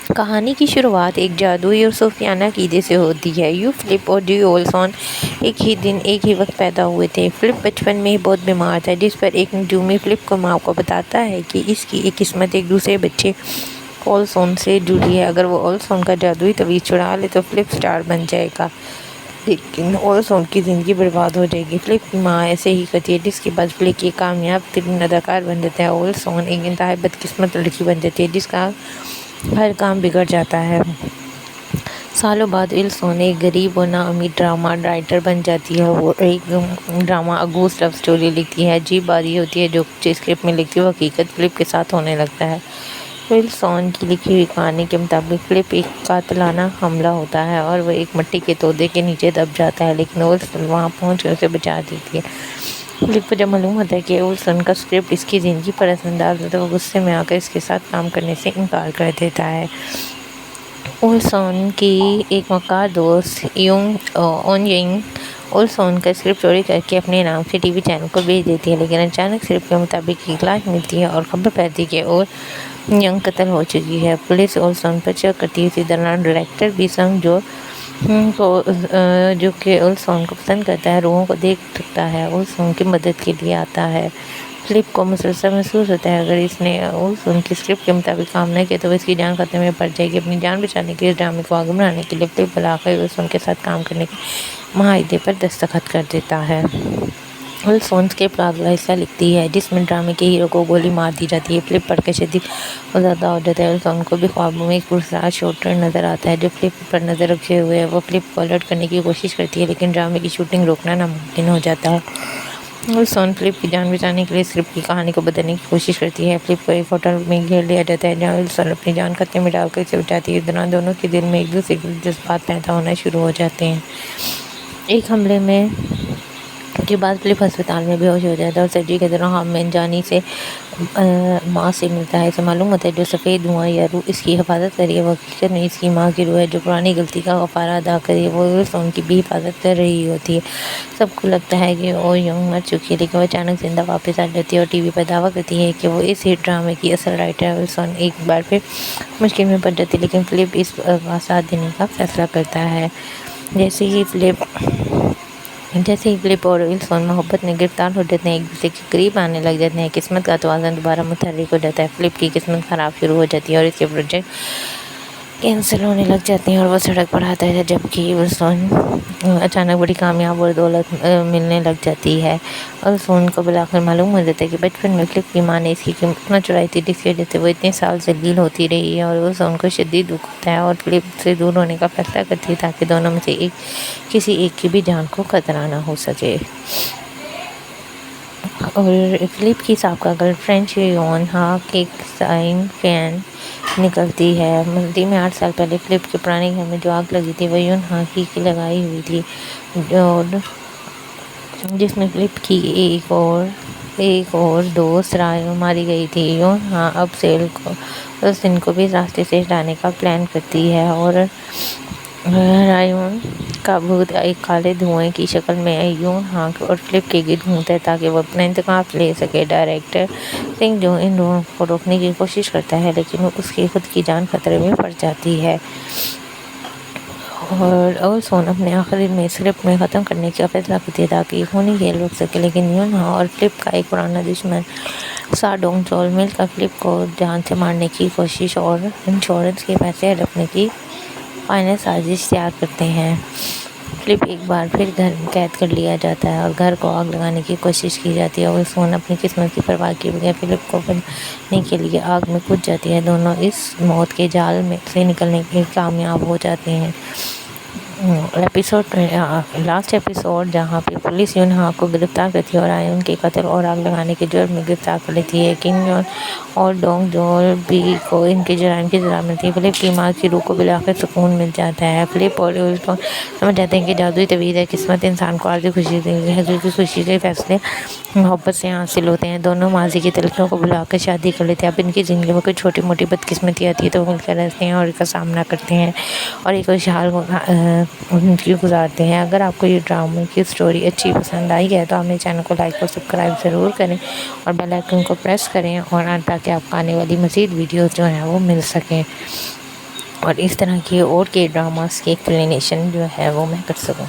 کہانی کی شروعات ایک جادوئی اور صوفیانہ عقیدے سے ہوتی ہے۔ فلپ اور ڈی اولسون ایک ہی دن ایک ہی وقت پیدا ہوئے تھے۔ فلپ بچپن میں ہی بہت بیمار تھا، جس پر ایک نجومی فلپ کو ماں کو بتاتا ہے کہ اس کی ایک قسمت ایک دوسرے بچے اولسون سے جڑی ہے۔ اگر وہ اولسون کا جادوئی تعویذ چرا لے تو فلپ اسٹار بن جائے گا، لیکن اولسون کی زندگی برباد ہو جائے گی۔ فلپ کی ماں ایسے ہی کرتی ہے، جس کے بعد فلپ ایک کامیاب ترین اداکار بن جاتا ہے۔ اولسون ایک انتہائی بدقسمت لڑکی بن جاتی ہے، جس کا ہر کام بگڑ جاتا ہے۔ سالوں بعد اولسون ایک غریب اور ناامید ڈرامہ رائٹر بن جاتی ہے۔ وہ ایک ڈرامہ اگوست لو سٹوری لکھتی ہے۔ عجیب بات یہ ہوتی ہے جو کچھ اسکرپٹ میں لکھتی ہے وہ حقیقت فلپ کے ساتھ ہونے لگتا ہے۔ اولسون کی لکھی ہوئی کہانی کے مطابق فلپ ایک قاتلانہ حملہ ہوتا ہے اور وہ ایک مٹی کے تودے کے نیچے دب جاتا ہے، لیکن اولسون وہاں پہنچ کر اسے بچا دیتی ہے۔ فلپ کو جب معلوم ہوتا ہے کہ اولسون کا اسکرپٹ اس کی زندگی پر اثر انداز ہے تو وہ غصے میں آ کر اس کے ساتھ کام کرنے سے انکار کر دیتا ہے۔ اولسون کی ایک مکار دوست اون ینگ اولسون کا اسکرپٹ چوری کر کے اپنے نام سے ٹی وی چینل کو بیچ دیتی ہے، لیکن اچانک اسکرپٹ کے مطابق ایک لاش ملتی ہے اور خبر پھیلتی ہے کہ اون ینگ قتل ہو چکی ہے۔ پولیس اولسون پر شک کرتی ہے۔ اسی دوران ڈائریکٹر بی سنگ جو کہ اولسون کو پسند کرتا ہے، روحوں کو دیکھ سکتا ہے، اولسون کی مدد کے لیے آتا ہے۔ فلپ کو مسلسل محسوس ہوتا ہے اگر اس نے اولسون کی اسکرپٹ کے مطابق کام نہ کیا تو وہ اس کی جان خطرے میں پڑ جائے گی۔ اپنی جان بچانے کے لیے اس ڈرامے کو آگے بڑھانے کے لیے فلپ بالآخر اولسون کے ساتھ کام کرنے کے معاہدے پر دستخط کر دیتا ہے۔ اولسون اسکرپٹ کا اگلا حصہ لکھتی ہے، جس میں ڈرامے کے ہیرو کو گولی مار دی جاتی ہے۔ فلپ پڑھ کر شدید غمزدہ ہو جاتا ہے۔ اولسون کو بھی خوابوں میں ایک پراسرار شوٹر نظر آتا ہے جو فلپ پر نظر رکھے ہوئے ہے۔ وہ فلپ کو الرٹ کرنے کی کوشش کرتی ہے، لیکن ڈرامے کی شوٹنگ روکنا ناممکن ہو جاتا ہے۔ اولسون فلپ کی جان بچانے کے لیے اسکرپٹ کی کہانی کو بدلنے کی کوشش کرتی ہے۔ فلپ کو ایک ہوٹل میں گھیر لیا جاتا ہے جہاں اولسون اپنی جان خطرے میں ڈال کر اسے بچاتی ہے۔ اس دوران دونوں کے دل میں ایک دوسرے کے لیے جذبات پیدا ہونا شروع ہو جاتے ہیں۔ ایک حملے کے بعد فلپ ہسپتال میں بے ہوش ہو جاتا ہے اور سرجری کے دوران خواب میں انجانی سے ماں سے ملتا ہے۔ اسے معلوم ہوتا ہے جو سفید دھواں یا روح اس کی حفاظت کر رہی ہے وہ حقیقت میں اس کی ماں کی روح ہے جو پرانی غلطی کا کفارہ ادا کر رہی ہے۔ وہ اولسون کی بھی حفاظت کر رہی ہوتی ہے۔ سب کو لگتا ہے کہ اون ینگ مر چکی ہے، لیکن وہ اچانک زندہ واپس آ جاتی ہے اور ٹی وی پر دعویٰ کرتی ہے کہ وہ اس ہٹ ڈرامے کی اصل رائٹر ہے۔ اولسون ایک بار پھر مشکل میں پڑ جاتی ہے، لیکن فلپ اس کا ساتھ دینے کا فیصلہ کرتا ہے۔ جیسے ہی فلپ اور اولسون محبت میں گرفتار ہو جاتے ہیں، ایک دوسرے کے قریب آنے لگ جاتے ہیں، قسمت کا توازن دوبارہ متحرک ہو جاتا ہے۔ فلپ کی قسمت خراب شروع ہو جاتی ہے اور اس کے پروجیکٹ کینسل ہونے لگ جاتے ہیں اور وہ سڑک پر آتا ہے، جبکہ اولسون اچانک بڑی کامیاب اور دولت ملنے لگ جاتی ہے۔ اولسون کو بالآخر معلوم ہو جاتا ہے کہ بچپن میں فلپ کی ماں نے اس کی قیمت نہ چرائی تھی، جس کی وجہ سے وہ اتنے سال ذلیل ہوتی رہی ہے، اور اولسون کو شدید دکھ ہوتا ہے اور فلپ سے دور ہونے کا فیصلہ کرتی ہے تاکہ دونوں میں سے کسی ایک کی بھی جان کو خطرہ نہ ہو سکے۔ اور فلپ کی سابقہ گرل فرینڈ یون ہا ایک سائن فین نکلتی ہے۔ ماضی میں 8 سال پہلے فلپ کے پرانے گھر میں جو آگ لگی تھی وہ یون ہا کی لگائی ہوئی تھی، جس میں فلپ کی ایک اور دوست رایون ماری گئی تھی۔ یون ہا اب سیل کو بھی اس راستے سے ہٹانے کا پلان کرتی ہے اور رایون کا بھوت ایک کالے دھوئیں کی شکل میں یون ہا اور فلپ کے گرد گھومتا ہے تاکہ وہ اپنا انتقام لے سکے۔ ڈائریکٹر سنگ جو ان دونوں کو روکنے کی کوشش کرتا ہے، لیکن اس کی خود کی جان خطرے میں پڑ جاتی ہے، اور اولسون اپنے آخری میں اسکرپٹ میں ختم کرنے کا فیصلہ کرتی ہے تاکہ یہ خونی کھیل رک سکے، لیکن یون ہا اور فلپ کا ایک پرانا دشمن سا ڈونگ چول مل کر فلپ کو جان سے مارنے کی کوشش اور انشورنس کے پیسے ہڑپنے کی فائنل سازش تیار کرتے ہیں۔ فلپ ایک بار پھر گھر میں قید کر لیا جاتا ہے اور گھر کو آگ لگانے کی کوشش کی جاتی ہے۔ اولسون اپنی قسمت کی پرواہ کیے بغیر فلپ کو بچانے کے لیے آگ میں کود جاتی ہے۔ دونوں اس موت کے جال سے نکلنے میں کامیاب ہو جاتے ہیں۔ لاسٹ ایپیسوڈ جہاں پہ پولیس یون ہا کو گرفتار کرتی ہے اور رایون کے قتل اور آگ لگانے کے جرم میں گرفتار کر لیتی ہے، کنگ یون اور ڈونگ چول بھی کو ان کے جرائم کی سزا ملتی ہے۔ فلپ کی ماں کی روح کو بالآخر سکون مل جاتا ہے۔ فلپ اور اولسون سمجھ جاتے ہیں کہ جادوئی تعویذ ہے قسمت انسان کو عارضی خوشی دیتی ہے، حقیقی خوشی کے فیصلے محبت سے حاصل ہوتے ہیں۔ دونوں ماضی کی تلخیوں کو بھلا کر شادی کر لیتے ہیں۔ اب ان کی زندگی میں کوئی چھوٹی موٹی بدقسمتی آتی ہے تو وہ مل کر رہتے ہیں اور اس کا سامنا کرتے ہیں اور ایک خوشحال زندگی گزارتے ہیں۔ اگر آپ کو یہ ڈرامے کی سٹوری اچھی پسند آئی ہے تو آپ میرے چینل کو لائک اور سبسکرائب ضرور کریں اور بیل آئیکن کو پریس کریں اور تاکہ آپ کو آنے والی مزید ویڈیوز جو ہیں وہ مل سکیں۔ اور اس طرح کے اور کے ڈراماز کی ایکسپلینیشن جو ہے وہ میں کر سکوں.